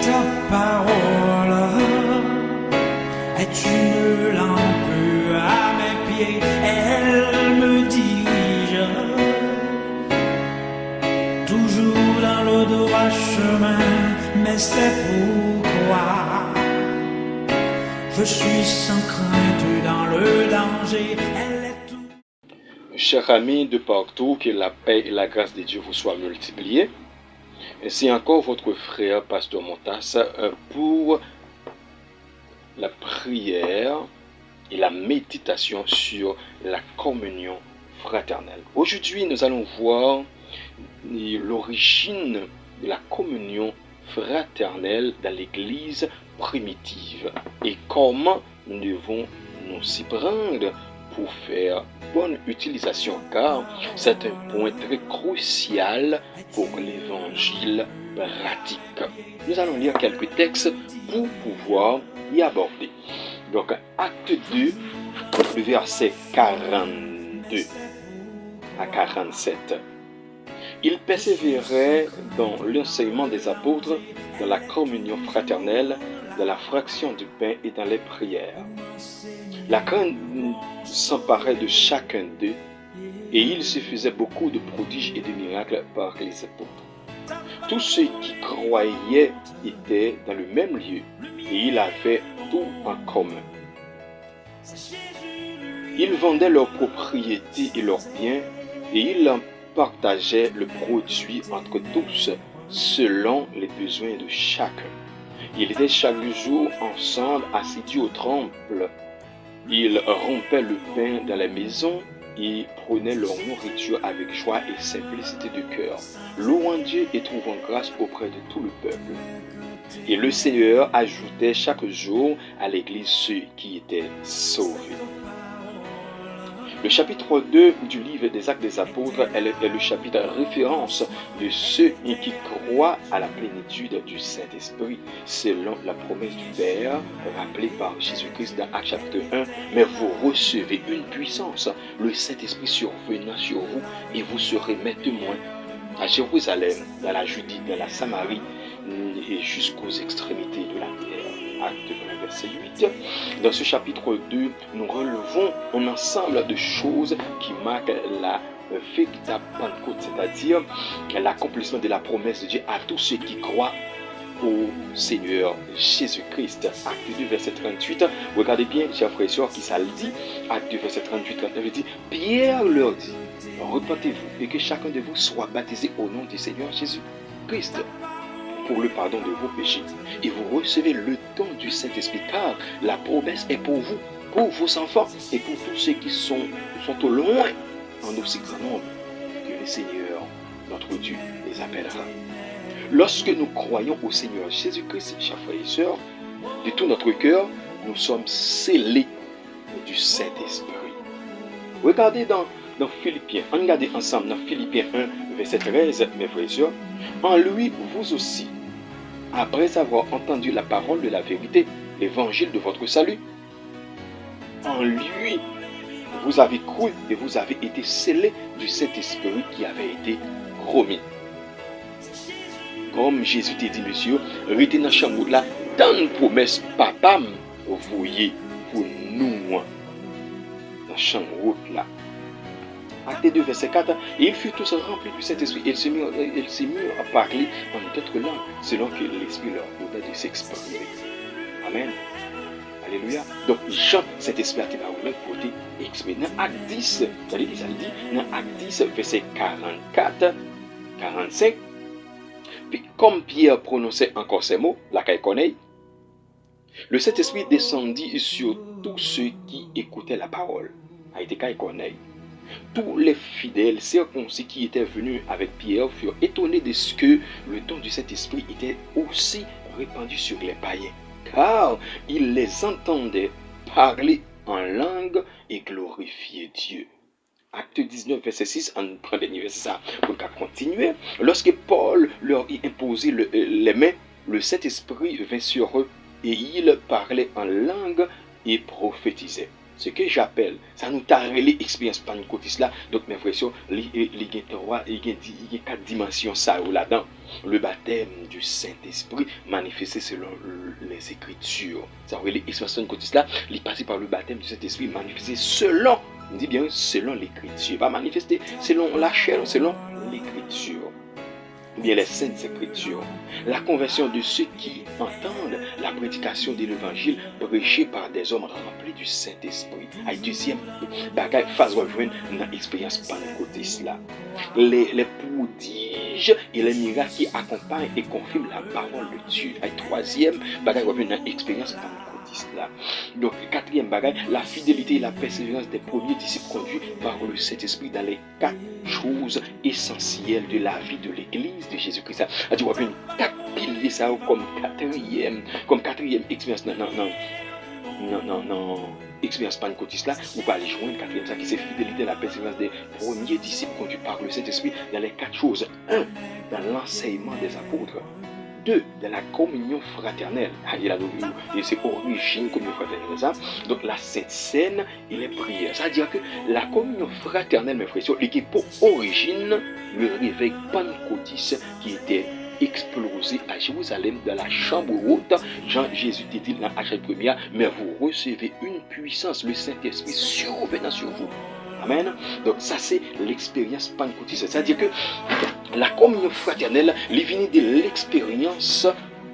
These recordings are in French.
ta parole est une lampe à mes pieds, elle me dirige toujours dans le droit chemin, mais c'est pourquoi je suis sans crainte dans le danger, elle est tout. Chers amis de partout, que la paix et la grâce de Dieu vous soient multipliées. C'est encore votre frère, Pasteur Montas, pour la prière et la méditation sur la communion fraternelle. Aujourd'hui, nous allons voir l'origine de la communion fraternelle dans l'Église primitive et comment nous devons nous s'y prendre pour faire bonne utilisation, car c'est un point très crucial pour l'évangile pratique. Nous allons lire quelques textes pour pouvoir y aborder. Donc, acte 2, le verset 42 à 47. Il persévérait dans l'enseignement des apôtres, dans la communion fraternelle, dans la fraction du pain et dans les prières. La crainte s'emparait de chacun d'eux, et il se faisait beaucoup de prodiges et de miracles par les apôtres. Tous ceux qui croyaient étaient dans le même lieu, et ils avaient tout en commun. Ils vendaient leurs propriétés et leurs biens, et ils en partageaient le produit entre tous, selon les besoins de chacun. Ils étaient chaque jour ensemble assidus au temple. Ils rompaient le pain dans la maison et prenaient leur nourriture avec joie et simplicité de cœur, louant Dieu et trouvant grâce auprès de tout le peuple. Et le Seigneur ajoutait chaque jour à l'Église ceux qui étaient sauvés. Le chapitre 2 du livre des Actes des Apôtres est le chapitre référence de ceux qui croient à la plénitude du Saint-Esprit, selon la promesse du Père, rappelée par Jésus-Christ dans Actes chapitre 1. Mais vous recevez une puissance, le Saint-Esprit survenant sur vous, et vous serez mes témoins à Jérusalem, dans la Judée, dans la Samarie, et jusqu'aux extrémités de la terre. Acte 1, verset 8. Dans ce chapitre 2, nous relevons un ensemble de choses qui marquent la véritable Pentecôte, c'est-à-dire l'accomplissement de la promesse de Dieu à tous ceux qui croient au Seigneur Jésus-Christ. Acte 2, verset 38. Regardez bien, chers frères et sœurs, qui ça le dit. Acte 2, verset 38, 39, dit, Pierre leur dit, repentez-vous et que chacun de vous soit baptisé au nom du Seigneur Jésus-Christ pour le pardon de vos péchés. Et vous recevez le don du Saint-Esprit, car la promesse est pour vous, pour vos enfants et pour tous ceux qui sont au loin, en aussi grand nombre que le Seigneur, notre Dieu, les appellera. Lorsque nous croyons au Seigneur Jésus-Christ, chers frères et sœurs, de tout notre cœur, nous sommes scellés du Saint-Esprit. Regardez dans Philippiens, regardez ensemble dans Philippiens 1, verset 13, mes frères et sœurs. En lui, vous aussi, après avoir entendu la parole de la vérité, l'évangile de votre salut, en lui, vous avez cru et vous avez été scellés du Saint-Esprit qui avait été promis. Comme Jésus t'a dit, monsieur, restez dans la chambre là, dans une promesse, papa, vous voyez, pour nous, dans la chambre là. Acte 2, verset 4, et ils furent tous remplis du Saint-Esprit. Ils se mirent à parler en d'autres langues, selon que l'Esprit leur donnait de s'exprimer. Amen. Alléluia. Donc, Jean, cet esprit a été pour t'exprimer. Dans Acte 10, vous allez dire, dans Acte 10, verset 44, 45, puis comme Pierre prononçait encore ces mots, la caille connaît, le Saint-Esprit descendit sur tous ceux qui écoutaient la parole. A été caille connaît. Tous les fidèles circoncis qui étaient venus avec Pierre furent étonnés de ce que le don du Saint-Esprit était aussi répandu sur les païens, car ils les entendaient parler en langue et glorifier Dieu. Acte 19, verset 6, on prend des verset ça pour continuer. Lorsque Paul leur y imposait les mains, le Saint-Esprit vint sur eux et ils parlaient en langue et prophétisaient. Ce que j'appelle, ça nous t'a relé expérience pentecôtiste là. Donc mes frères, il y a 4 dimensions ça là-dedans. Le baptême du Saint-Esprit manifesté selon les Écritures. Ça relé expérience pentecôtiste là, il passe par le baptême du Saint-Esprit manifesté selon, on dit bien selon l'Écriture, pas manifesté selon la chair, selon l'Écriture. Bien les saintes écritures, la conversion de ceux qui entendent la prédication de l'évangile prêchée par des hommes remplis du Saint-Esprit. À deuxième bagaille, phase rejoindre dans l'expérience pentecôtiste là. Les prodiges et les miracles qui accompagnent et confirment la parole de Dieu. À troisième bagaille rejoindre dans l'expérience pentecôtiste là. Donc quatrième bagaille, la fidélité et la persévérance des premiers disciples conduits par le Saint-Esprit dans les 4 choses essentielles de la vie de l'Église de Jésus-Christ. A dit on va une 4 piliers ça comme quatrième expérience non expérience pentecôtiste là, vous pouvez aller joindre quatrième ça qui c'est fidélité et la persévérance des premiers disciples conduits par le Saint-Esprit dans les 4 choses. 1. Dans l'enseignement des apôtres. 2. De la communion fraternelle. Et c'est origine communion fraternelle. Ça. Donc la Sainte Seine et les prières. C'est-à-dire que la communion fraternelle, mes frères, c'est pour origine le réveil pentecôtiste qui était explosé à Jérusalem dans la chambre haute. Jésus dit dans Acte 1, mais vous recevez une puissance, le Saint-Esprit survenant sur vous. Amen. Donc ça c'est l'expérience pentecôtiste. C'est-à-dire que la communion fraternelle, elle vient de l'expérience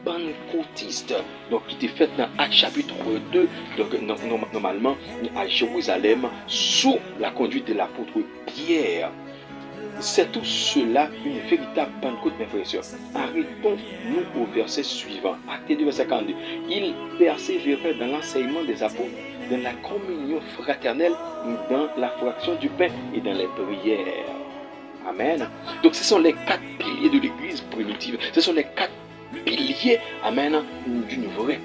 pentecôtiste. Donc qui était faite dans Acte chapitre 2, donc normalement à Jérusalem, sous la conduite de l'apôtre Pierre. C'est tout cela une véritable Pentecôte, mes frères et sœurs. Arrêtons-nous au verset suivant. Acte 2, verset 42. Il persévérait dans l'enseignement des apôtres, dans la communion fraternelle, dans la fraction du pain et dans les prières. Amen. Donc ce sont les 4 piliers de l'Église primitive. Ce sont les 4 piliers, amen, d'une vraie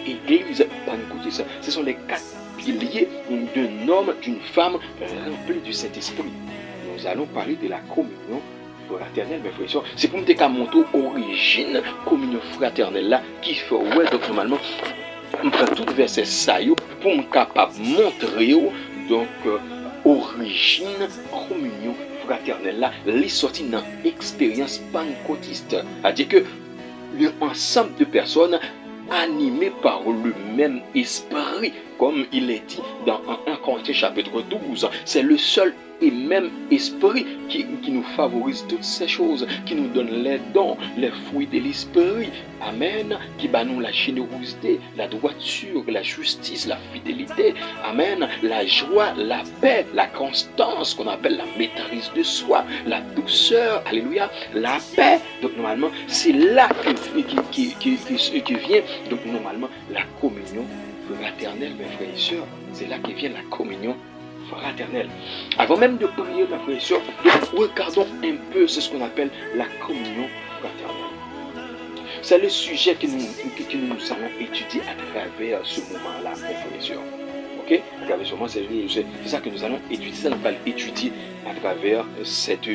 Église pentecôtiste. Ce sont les 4 piliers d'un homme, d'une femme remplie du Saint-Esprit. Nous allons parler de la communion fraternelle, mes frères et sœurs. C'est pour me dire qu'à mon tour, origine, communion fraternelle là, qui fait, ouais, donc normalement, on prend tout verset ça, pour me capable montrer, donc, origine, communion fraternelle là, les sorties dans l'expérience pentecôtiste. C'est-à-dire que l'ensemble de personnes animées par le même esprit, comme il est dit dans 1 Corinthiens chapitre 12, c'est le seul et même esprit qui nous favorise toutes ces choses, qui nous donne les dons, les fruits de l'esprit. Amen. Qui bat nous la générosité, la droiture, la justice, la fidélité. Amen. La joie, la paix, la constance qu'on appelle la maîtrise de soi, la douceur. Alléluia. La paix. Donc normalement, c'est là que vient donc normalement la communion fraternelle, mes frères et sœurs. C'est là que vient la communion fraternelle. Avant même de prier, mes frères et sœurs, regardons un peu ce qu'on appelle la communion fraternelle. C'est le sujet que nous allons étudier à travers ce moment-là, mes frères et sœurs. Ok? À travers ce moment, c'est ça que nous allons étudier. Ça, nous allons étudier à travers cette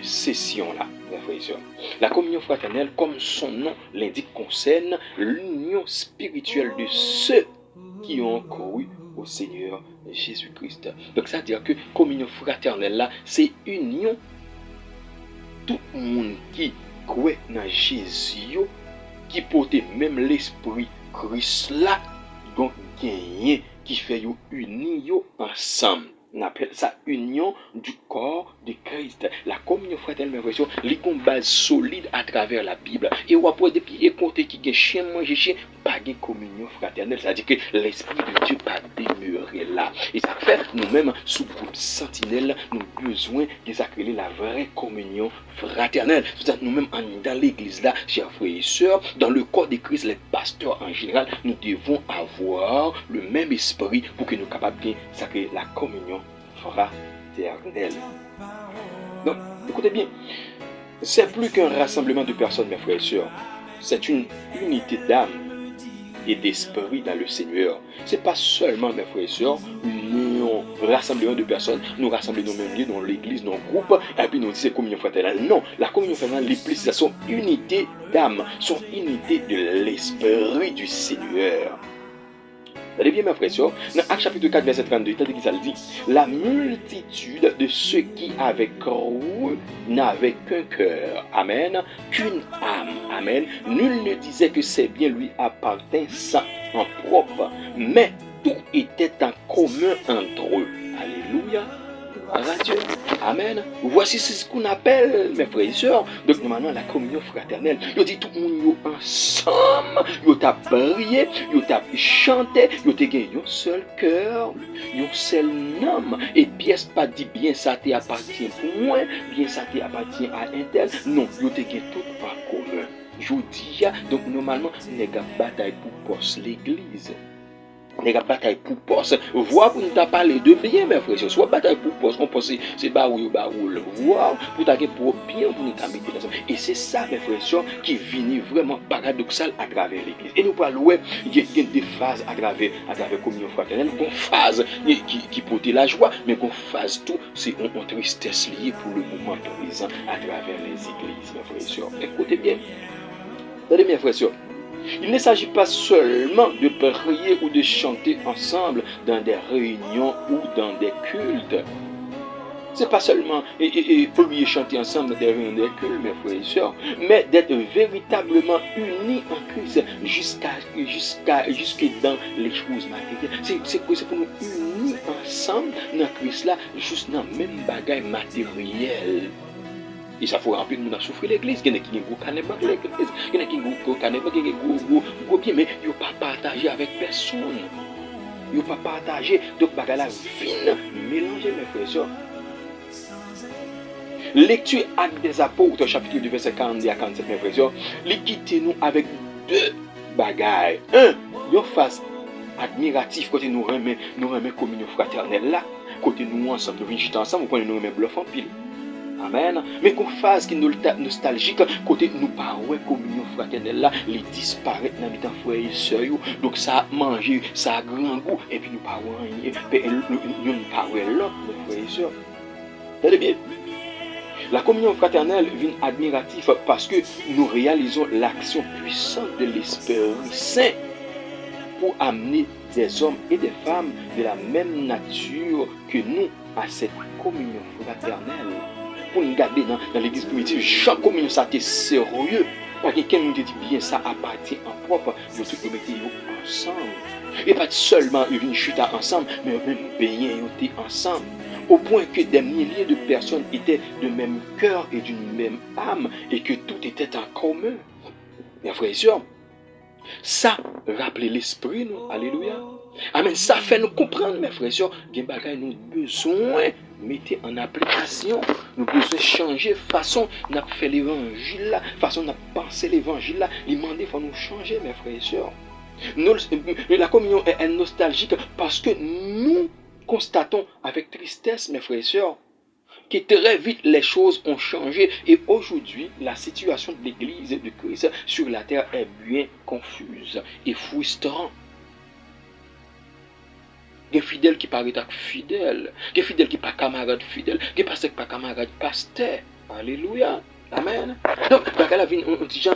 session-là, mes frères et sœurs. La communion fraternelle, comme son nom l'indique, concerne l'union spirituelle de ceux qui ont cru au Seigneur Jésus-Christ. Donc ça veut dire que communion fraternelle là, c'est union tout le monde qui croit dans Jésus, qui porte même l'esprit Christ là, donc gagné, qui fait unir ensemble. On appelle ça union du corps de Christ. La communion fraternelle, mes frères, les une base solide à travers la Bible. Et on peut depuis écouter qui est chien manger chien, pas de communion fraternelle. C'est-à-dire que l'esprit de Dieu pas demeurer là. Et ça fait nous-mêmes sous groupe sentinelle, nous besoin de s'accueillir la vraie communion fraternelle. C'est-à-dire nous-mêmes dans l'église là, chers frères et sœurs, dans le corps de Christ, les pasteurs en général, nous devons avoir le même esprit pour que nous soyons capables de s'accueillir la communion fraternelle. Donc, écoutez bien, c'est plus qu'un rassemblement de personnes, mes frères et sœurs. C'est une unité d'âme et d'esprit dans le Seigneur. C'est pas seulement, mes frères et sœurs, un rassemblement de personnes, nous rassemblons nos mêmes lieux dans l'église, dans le groupe, et puis nous disons communion fraternelle. Non, la communion fraternelle, les plus, c'est son unité d'âme, son unité de l'esprit du Seigneur. Regardez bien, mes frères et sœurs, dans Actes chapitre 4, verset 32, il dit, la multitude de ceux qui avaient cru n'avaient qu'un cœur, amen, qu'une âme, amen. Nul ne disait que ses biens lui appartinssent en propre, mais tout était en commun entre eux. Alléluia. Radio. Amen. Voici ce qu'on appelle, mes frères et sœurs, donc normalement la communion fraternelle. Yo dit tout le monde ensemble, yo t'a prié, yo t'a chanté, yo t'a gagné un seul cœur, un seul nom. Et pièce pas dit bien ça t'appartient pour moi, bien ça t'appartient à un tel. Non, yo t'a gagné tout par commun. Je dis, donc normalement, les gars bataille pour poste l'église. Les gars bataille pour poste. Voir pour nous parler de bien, mes frères. Soit bataille pour poste, on pense c'est baoul. Voir pour t'aller pour bien pour nous mettre ensemble. Et c'est ça, mes frères, qui vient vraiment paradoxal à travers l'église. Et nous parlons, il y a des phases à travers la communion fraternelle. Une phase qui porte la joie, mais une phase tout, c'est une tristesse liée pour le moment présent à travers les églises, mes frères. Écoutez bien. Regardez, mes frères. Il ne s'agit pas seulement de prier ou de chanter ensemble dans des réunions ou dans des cultes. C'est pas seulement prier et chanter ensemble dans des réunions des cultes, mes frères et sœurs, mais d'être véritablement unis en Christ jusque dans les choses matérielles. C'est pour nous unir ensemble dans Christ là, juste dans le même bagage matériel. Et ça faut remplir nous souffrir l'église. Il y en a qui ont gros canébas l'église. Il y en a qui ont gros canébas, qui ont gros bien, mais ils n'ont pas partagé avec personne. Ils n'ont pas partagé. Donc, bagala vine mélanger, mes frères et sœurs. Lecture Actes des Apôtres, chapitre 2, verset 40 à 47, mes frères et sœurs. Les quitter nous avec deux bagailles. Un, une face admiratif côté nous remet communion fraternelle là. Côté nous ensemble, nous venons ensemble, nous remet bluff en pile. Amen. Mais qu'on fasse qui nous nostalgique, côté nous pas ouais communion fraternelle là, les disparaître dans les frères et sœurs. Donc ça a mangé, ça a grand goût, et puis nous pas ouais, nous pas ouais l'autre, mes frères et sœurs. Regardez bien. La communion fraternelle vient admiratif parce que nous réalisons l'action puissante de l'Esprit Saint pour amener des hommes et des femmes de la même nature que nous à cette communion fraternelle. Pour nous garder dans l'église primitive, chaque communion ça était sérieux. Parce que quelqu'un nous dit bien ça appartient en propre, nous tous nous mettons ensemble. Et pas seulement ils viennent chuter ensemble, mais même baigner ensemble. Au point que des milliers de personnes étaient de même cœur et d'une même âme, et que tout était en commun. Mes frères et sœurs, ça rappelait l'esprit, nous. Alléluia. Amen. Ça fait nous comprendre, mes frères et sœurs, que nous avons besoin de mettre en application. Nous avons besoin de changer façon de faire l'évangile là, façon de penser l'évangile là. Il m'a dit qu'il faut nous changer, mes frères et sœurs. La communion est nostalgique parce que nous constatons avec tristesse, mes frères et sœurs, que très vite les choses ont changé et aujourd'hui la situation de l'église de Christ sur la terre est bien confuse et frustrante. Des fidèles qui paraissent fidèles, des fidèles qui ne sont pas camarades fidèles, des pasteurs qui ne sont pas camarades pasteurs. Alléluia. Amen. Donc, la vie on dit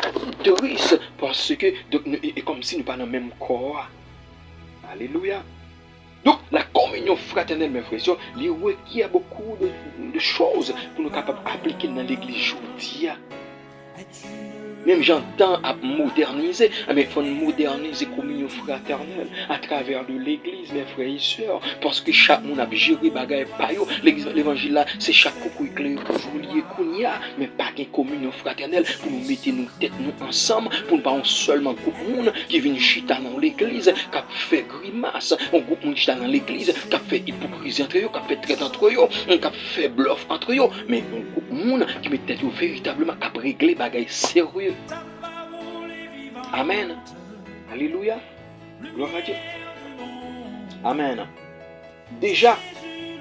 triste parce que c'est comme si nous ne sommes pas dans le même corps. Alléluia. Donc, la communion fraternelle, mes frères et sœurs, il requiert beaucoup de choses pour nous capables d'appliquer dans l'église aujourd'hui. Même j'entends à moderniser, mais il faut moderniser la communion fraternelle à travers de l'église, mes frères et sœurs, parce que chaque monde a géré bagaille par eux. L'évangile là, c'est chaque coucou éclairé pour jouer kounia, mais pas une communion fraternelle pour nous mettre nos têtes nous ensemble, pour ne pas seulement groupe monde qui vient chita dans l'église, qui fait grimace, un groupe monde chita dans l'église, qui fait hypocrisie entre eux, qui fait traite entre eux, qui fait bluff entre eux, mais un groupe monde qui met tête véritablement qui régler bagaille sérieux. Amen. Alléluia. Gloire à Dieu. Amen. Déjà,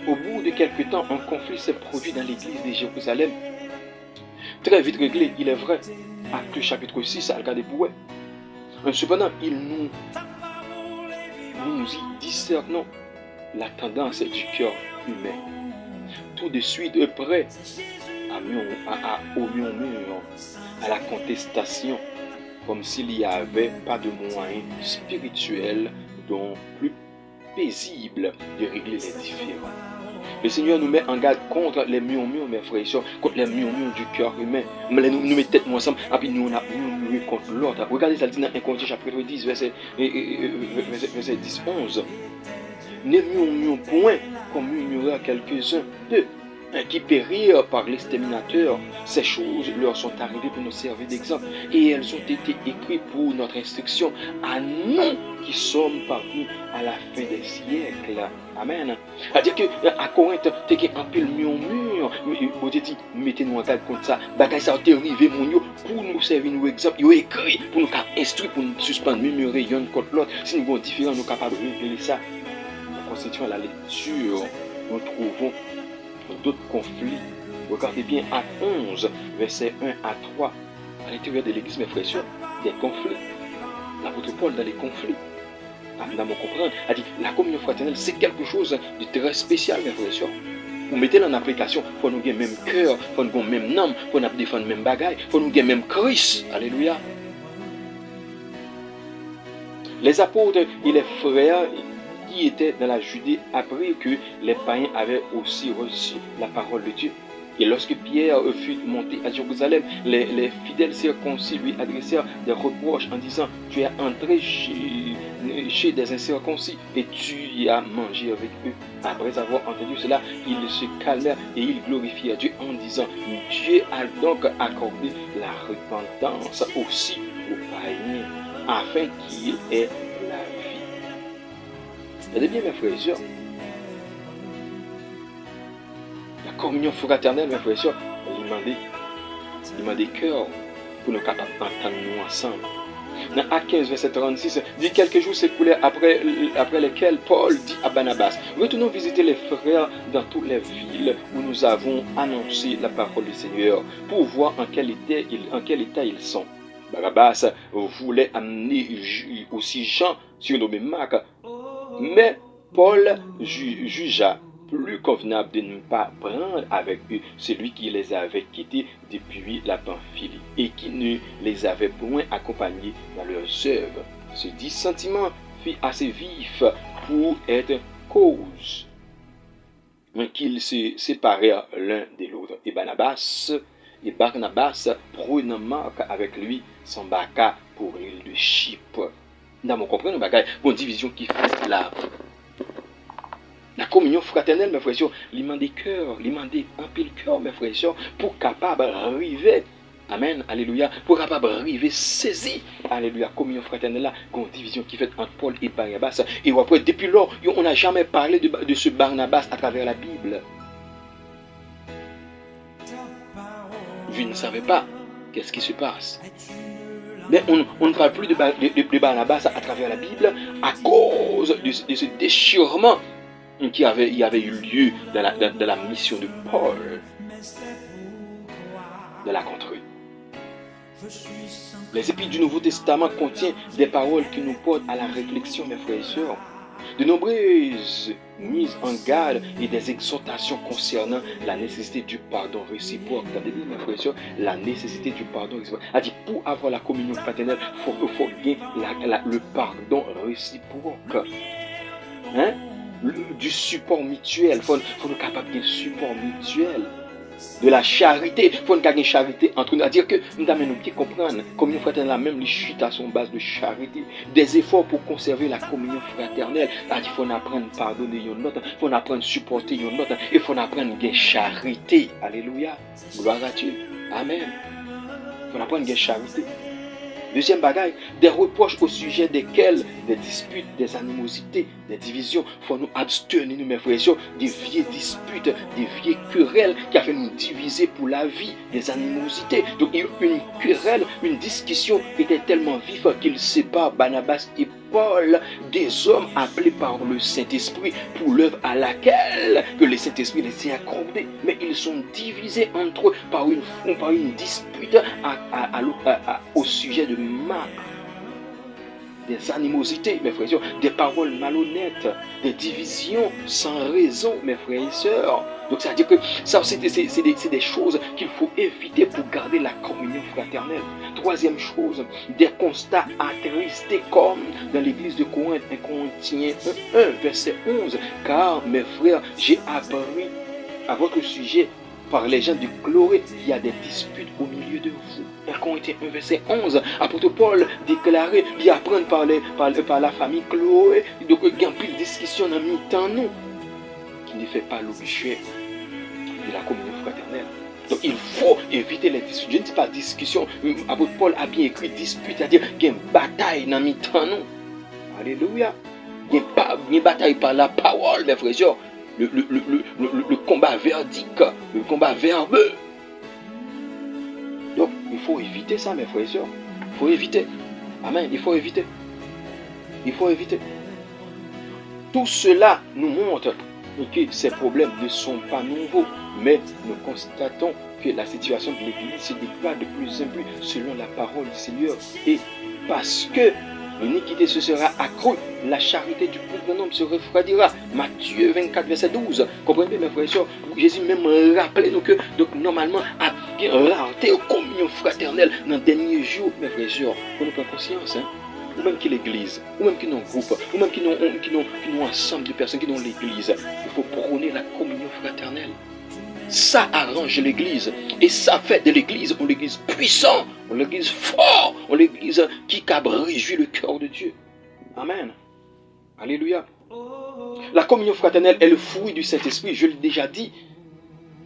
au bout de quelques temps, un conflit s'est produit dans l'église de Jérusalem. Très vite réglé, il est vrai. Actes chapitre 6, à regarder pour eux. Cependant, nous y discernons la tendance du cœur humain. Tout de suite prêt au murmure, à la contestation, comme s'il n'y avait pas de moyens spirituels donc plus paisible de régler les différends. Le Seigneur nous met en garde contre les murmures, mes frères et sœurs, contre les murmures du cœur humain. Nous mettons tête ensemble, et puis nous murmurons contre l'autre. Regardez ça dit dans 1 Corinthiens chapitre 10, verset 10-11. Ne murmurons point comme murmurèrent quelques-uns d'eux, qui périrent par l'exterminateur. Ces choses leur sont arrivées pour nous servir d'exemple, et elles ont été écrites pour notre instruction, à nous qui sommes parvenus à la fin des siècles. Amen. C'est-à-dire qu'à Corinthe, tu as un pile murmure. Vous dit, mettez-nous en garde contre ça. Bagay ça a arrivé, mon yo, pour nous servir nous exemple. Ils ont écrit pour nous instruire, pour nous suspendre, murmurer l'un contre l'autre. Si nous sommes différents, nous sommes capables de révéler ça. En constituant la lecture, nous trouvons d'autres conflits. Regardez bien à 11, versets 1 à 3. À l'intérieur de l'église, mes frères et sœurs, des conflits. L'apôtre Paul dans les conflits. Nous comprendre, a dit la communion fraternelle, c'est quelque chose de très spécial, mes frères et sœurs. Vous mettez en application, il faut nous avoir le même cœur, il faut nous avoir le même nom, il faut nous défendre le même bagaille, il faut nous avoir le même Christ. Alléluia. Les apôtres et les frères qui étaient dans la Judée apprirent que les païens avaient aussi reçu la parole de Dieu. Et lorsque Pierre fut monté à Jérusalem, les fidèles circoncis lui adressèrent des reproches en disant « Tu es entré chez des incirconcis et tu y as mangé avec eux. » Après avoir entendu cela, ils se calmèrent et ils glorifièrent Dieu en disant « Dieu a donc accordé la repentance aussi aux païens, afin qu'il ait la vie. » Regardez bien, mes frères et sœurs, la communion fraternelle, mes frères et sœurs, il demande des cœurs pour nous capables d'entendre nous ensemble. Dans Actes 15, verset 36, dit quelques jours s'écoulèrent après lesquels Paul dit à Barnabas, retournons visiter les frères dans toutes les villes où nous avons annoncé la parole du Seigneur pour voir en quel état ils sont. Barnabas voulait amener aussi Jean, surnommé Marc, mais Paul jugea plus convenable de ne pas prendre avec eux celui qui les avait quittés depuis la Pamphylie et qui ne les avait point accompagnés dans leurs œuvres. Ce dissentiment fut assez vif pour être cause qu'ils se séparèrent l'un de l'autre. Et Barnabas, prenant Marc avec lui, s'embarqua pour l'île de Chypre. Nous comprenons une division qui fait là. La communion fraternelle, mes frères et sœurs, l'immense des cœurs, l'immense des pile cœur, mes frères et sœurs, pour capable arriver, amen, alléluia, pour capable arriver, saisir, alléluia, communion fraternelle là, une division qui fait entre Paul et Barnabas. Et après, depuis lors, on n'a jamais parlé de ce Barnabas à travers la Bible. Je ne savais pas qu'est-ce qui se passe. Mais on ne parle plus de Barnabas à travers la Bible à cause de ce déchirement qui avait eu lieu dans la mission de Paul de la contrée. Les épîtres du Nouveau Testament contiennent des paroles qui nous portent à la réflexion, mes frères et sœurs. De nombreuses mises en garde et des exhortations concernant la nécessité du pardon réciproque. Regardez bien, mes frères et sœurs, la nécessité du pardon réciproque. A dit, pour avoir la communion fraternelle, il faut gagner le pardon réciproque. Hein? Du support mutuel, il faut nous capable de support mutuel, de la charité, il faut nous gagner charité entre nous, à dire que nous devons bien comprendre, communion fraternelle, la même les chutes à son base de charité, des efforts pour conserver la communion fraternelle, il faut apprendre à pardonner une autre, il faut apprendre à supporter une autre, il faut apprendre à gagner charité, alléluia, gloire à Dieu, amen, il faut apprendre à gagner charité. Deuxième bagaille, des reproches au sujet desquels des disputes, des animosités, des divisions, faut nous abstenir, nous, mes frères et sœurs, des vieilles disputes, des vieilles querelles qui a fait nous diviser pour la vie, des animosités. Donc, une querelle, une discussion était tellement vive qu'il sépare Barnabas et Paul des hommes appelés par le Saint-Esprit pour l'œuvre à laquelle que le Saint-Esprit les a accordés. Mais ils sont divisés entre eux par une dispute au sujet de Marc. des animosités, mes frères et sœurs, des paroles malhonnêtes, des divisions sans raison, mes frères et sœurs. Donc, c'est-à-dire que ça, c'est des choses qu'il faut éviter pour garder la communion fraternelle. Troisième chose, des constats attristés comme dans l'église de Corinthe, 1 Corinthiens 1, verset 11. Car, mes frères, j'ai appris à votre sujet par les gens de Chloé, il y a des disputes au milieu de vous. 1 Corinthiens 1, verset 11. Apôtre Paul déclarait, il apprend par la famille Chloé, donc il y a une discussion dans mi-temps nous, qui ne fait pas l'objet de la communion fraternelle. Donc il faut éviter les disputes. Je ne dis pas discussion. Apôtre Paul a bien écrit dispute, c'est-à-dire qu'il y a une bataille dans mi-temps nous. Alléluia. Il y a une bataille par la parole, mes frères et sœurs. Le combat verdict, le combat verbeux. Donc, il faut éviter ça, mes frères et sœurs. Il faut éviter. Amen. Il faut éviter. Il faut éviter. Tout cela nous montre que ces problèmes ne sont pas nouveaux, mais nous constatons que la situation de l'Église se dégrade de plus en plus selon la parole du Seigneur. Et parce que l'iniquité se sera accrue, la charité du plus grand nombre se refroidira. Matthieu 24, verset 12. Comprenez, mes frères et sœurs, Jésus même rappelait nous que donc, normalement, a bien rareté aux communions fraternelles dans les derniers jours, mes frères et sœurs. Pour nous prendre conscience, ou même qui l'église, ou même qui n'ont groupe, ou même qui n'ont ensemble de personnes qui n'ont l'église. Il faut prôner la communion fraternelle. Ça arrange l'église. Et ça fait de l'église une église puissante, une église forte, une église qui réjouit le cœur de Dieu. Amen. Alléluia. La communion fraternelle est le fruit du Saint-Esprit, je l'ai déjà dit.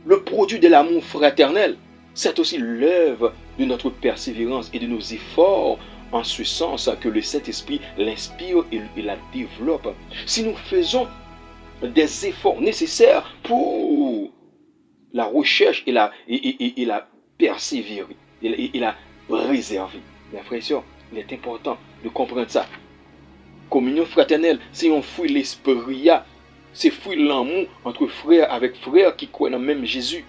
Le produit de l'amour fraternel, c'est aussi l'œuvre de notre persévérance et de nos efforts, en ce sens que le Saint-Esprit l'inspire et la développe. Si nous faisons des efforts nécessaires pour la recherche et la persévérer et la préserver. Mes frères et sœurs, il est important de comprendre ça. Communion fraternelle, c'est un fruit l'esprit, c'est fruit l'amour entre frères avec frères qui croient dans le même Jésus.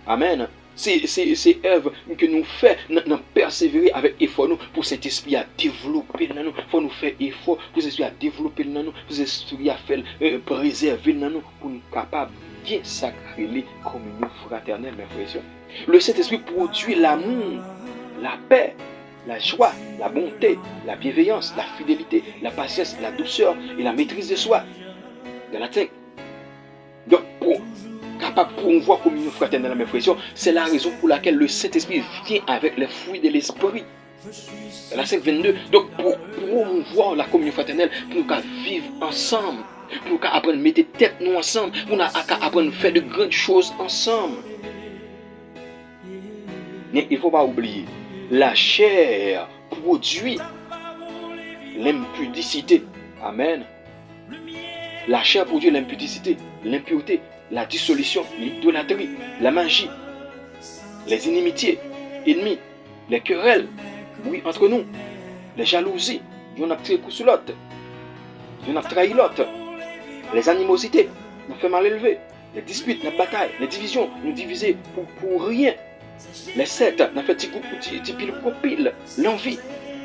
Amen. C'est œuvre que nous faisons, nous persévérer avec effort nous, pour cet esprit à développer dans nous. Il faut nous faire effort pour cet esprit à développer dans nous, pour cet esprit à faire préserver dans nous, pour nous capables de bien sacrer les communions fraternelles, mes frères et sœurs. Le Saint-Esprit produit l'amour, la paix, la joie, la bonté, la bienveillance, la fidélité, la patience, la douceur et la maîtrise de soi. Galatin. Donc, pour capable de promouvoir la communion fraternelle, mes frères et sœurs, c'est la raison pour laquelle le Saint-Esprit vient avec les fruits de l'Esprit. Galatin 22. Donc, pour promouvoir la communion fraternelle, pour nous vivre ensemble, pour nous apprendre à mettre tête nous ensemble, pour nous apprendre à faire de grandes choses ensemble. Mais il ne faut pas oublier, la chair produit l'impudicité. Amen. La chair produit l'impudicité, l'impureté, la dissolution, l'idolâtrie, la magie, les inimitiés, ennemis, les querelles, oui, entre nous, les jalousies, on a tiré coup sur l'autre, on a trahi l'autre, les animosités, on fait mal élevé, les disputes, les batailles, les divisions, nous diviser pour rien, les sectes, on a fait petit pile pour pile, l'envie,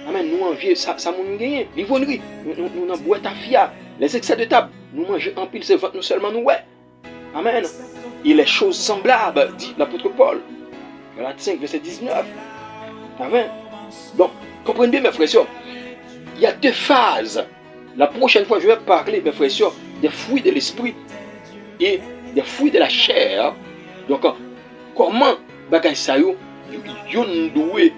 amen, nous envier, ça nous gagne, l'ivonnerie, nous en boîte à fia, les excès de table, nous manger en pile, c'est nous seulement nous, ouais. Amen. Et les choses semblables, dit l'apôtre Paul. Galates 5, verset 19. Amen. Donc, comprenez bien, mes frères et sœurs, il y a deux phases. La prochaine fois, je vais parler, mes frères et sœurs, des fruits de l'esprit et des fruits de la chair. Donc, comment bagay sa yo, yon doit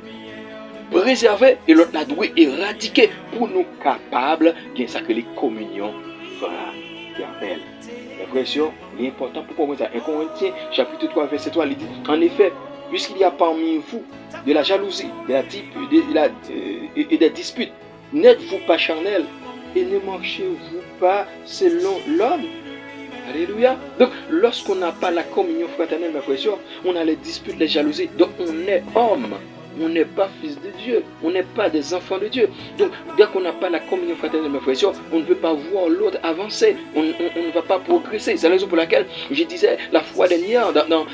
préserver et l'autre doit éradiquer pour nous capables de sacrer les communions fraternelles. Mes frères et sœurs, il est important pour comprendre ça. 1 Corinthiens, chapitre 3, verset 3, il dit, en effet, puisqu'il y a parmi vous de la jalousie, et des disputes, n'êtes-vous pas charnel et ne marchez-vous pas selon l'homme? Alléluia. Donc, lorsqu'on n'a pas la communion fraternelle, mes frères et sœurs, on a les disputes, les jalousies. Donc, on est homme. On n'est pas fils de Dieu. On n'est pas des enfants de Dieu. Donc, dès qu'on n'a pas la communion fraternelle, mes frères et sœurs, on ne peut pas voir l'autre avancer. On ne va pas progresser. C'est la raison pour laquelle je disais la fois dernière, dans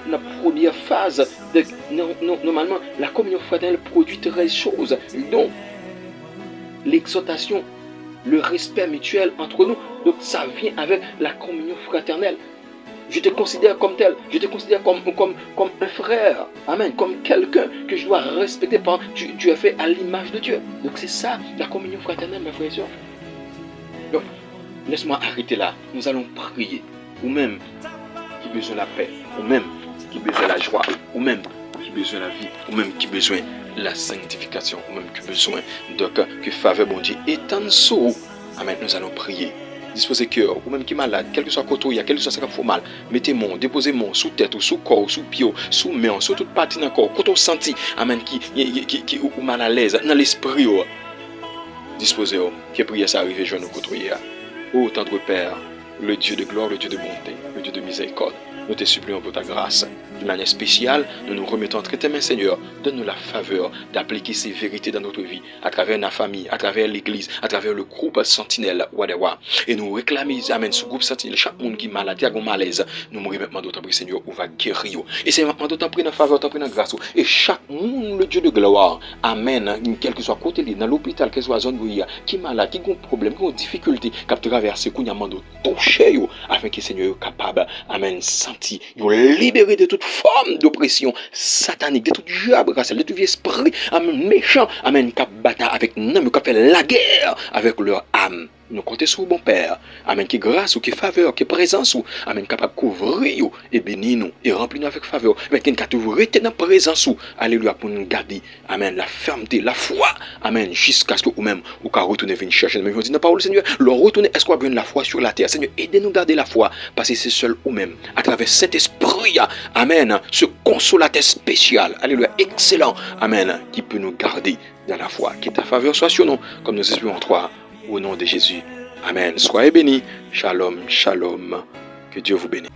la première phase, normalement, la communion fraternelle produit 13 choses. Donc, l'exhortation, le respect mutuel entre nous. Donc ça vient avec la communion fraternelle. Je te considère comme tel, je te considère comme un frère, amen, comme quelqu'un que je dois respecter. Tu es fait à l'image de Dieu. Donc c'est ça la communion fraternelle, mes frères et sœurs. Donc, laisse-moi arrêter là. Nous allons prier. Ou même qui besoin de la paix, ou même qui besoin de la joie, ou même qui besoin de la vie, ou même qui besoin de la sanctification, ou même qui besoin de que faveur bon Dieu étende sur vous. Amen. Nous allons prier. Disposez cœur, ou même qui est malade, quel que soit côté, quel que soit ce qui fait mal, mettez mon, déposez mon sous tête, ou sous corps, ou sous pied, sous main, sous toute partie d'un corps, quand on sentit, amen, qui ou mal à l'aise, dans l'esprit, disposez, qui prière ça arrive, je nous côtoyer. Ô tendre Père, le Dieu de gloire, le Dieu de bonté, le Dieu de miséricorde, nous te supplions pour ta grâce. D'une manière spéciale, nous nous remettons entre tes mains, Seigneur. Donne-nous la faveur d'appliquer ces vérités dans notre vie, à travers la famille, à travers l'église, à travers le groupe Sentinelle, whatever. Et nous réclamons, amen, ce groupe Sentinelle, chaque monde qui est malade, qui a un malaise, nous nous remettons d'autant plus, Seigneur, on va guérir. Et c'est maintenant d'autant plus dans la faveur, d'autant plus dans la grâce. Et chaque monde, le Dieu de gloire, amen, quel que soit côté, dans l'hôpital, quelle que soit la zone où il y a, qui est malade, qui a un problème, qui a une difficulté, qui a traversé, qui a demandé de toucher, afin que le Seigneur soit capable, amen, sentir, libéré de toute forme d'oppression satanique, de tout diable, de tout esprit, amen, méchant, amen, qui battu avec nous, qui fait la guerre avec leur âme. Nous comptons sur bon Père, amen, qui grâce ou qui faveur, qui présence ou, amen, capable de couvrir et bénir nous et remplir nous avec faveur, mais qui a toujours été dans la présence ou, alléluia, pour nous garder, amen, la fermeté, la foi, amen, jusqu'à ce que vous-même, vous pouvez retourner venir chercher. Mais je dis, non, parole, Seigneur, leur retourner, est-ce qu'on a besoin de la foi sur la terre? Seigneur, aidez-nous à garder la foi, parce que c'est seul vous-même, à travers cet esprit, amen, ce consolateur spécial, alléluia, excellent, amen, qui peut nous garder dans la foi. Que ta faveur soit sur nous, comme nous espérons en toi. Au nom de Jésus. Amen. Soyez bénis. Shalom, shalom. Que Dieu vous bénisse.